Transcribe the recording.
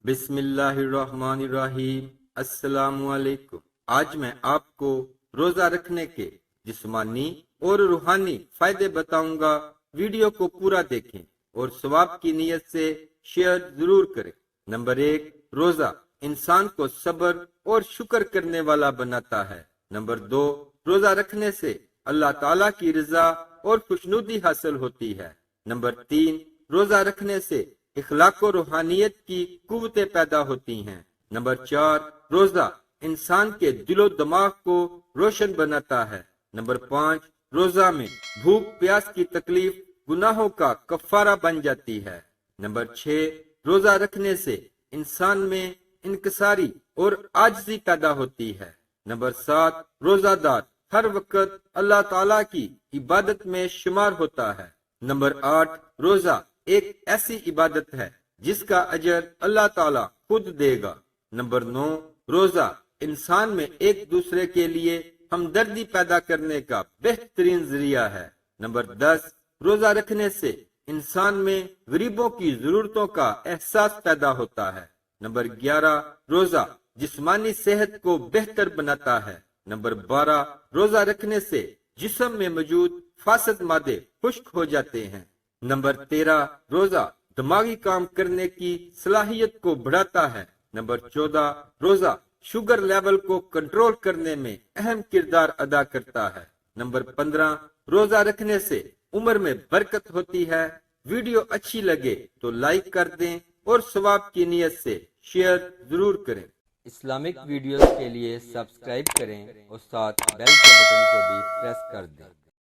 بسم اللہ الرحمن الرحیم۔ السلام علیکم۔ آج میں آپ کو روزہ رکھنے کے جسمانی اور روحانی فائدے بتاؤں گا۔ ویڈیو کو پورا دیکھیں اور ثواب کی نیت سے شیئر ضرور کریں۔ نمبر 1، روزہ انسان کو صبر اور شکر کرنے والا بناتا ہے۔ نمبر 2، روزہ رکھنے سے اللہ تعالیٰ کی رضا اور خوشنودی حاصل ہوتی ہے۔ نمبر 3، روزہ رکھنے سے اخلاق و روحانیت کی قوتیں پیدا ہوتی ہیں۔ نمبر 4، روزہ انسان کے دل و دماغ کو روشن بناتا ہے۔ نمبر 5، روزہ میں بھوک پیاس کی تکلیف گناہوں کا کفارہ بن جاتی ہے۔ نمبر 6، روزہ رکھنے سے انسان میں انکساری اور عاجزی پیدا ہوتی ہے۔ نمبر 7، روزہ دار ہر وقت اللہ تعالیٰ کی عبادت میں شمار ہوتا ہے۔ نمبر 8، روزہ ایک ایسی عبادت ہے جس کا اجر اللہ تعالیٰ خود دے گا۔ نمبر 9، روزہ انسان میں ایک دوسرے کے لیے ہمدردی پیدا کرنے کا بہترین ذریعہ ہے۔ نمبر 10، روزہ رکھنے سے انسان میں غریبوں کی ضرورتوں کا احساس پیدا ہوتا ہے۔ نمبر 11، روزہ جسمانی صحت کو بہتر بناتا ہے۔ نمبر 12، روزہ رکھنے سے جسم میں موجود فاسد مادے خشک ہو جاتے ہیں۔ نمبر 13، روزہ دماغی کام کرنے کی صلاحیت کو بڑھاتا ہے۔ نمبر 14، روزہ شوگر لیول کو کنٹرول کرنے میں اہم کردار ادا کرتا ہے۔ نمبر 15، روزہ رکھنے سے عمر میں برکت ہوتی ہے۔ ویڈیو اچھی لگے تو لائک کر دیں اور ثواب کی نیت سے شیئر ضرور کریں۔ اسلامک ویڈیوز کے لیے سبسکرائب کریں اور ساتھ بیل کے بٹن کو بھی پریس کر دیں۔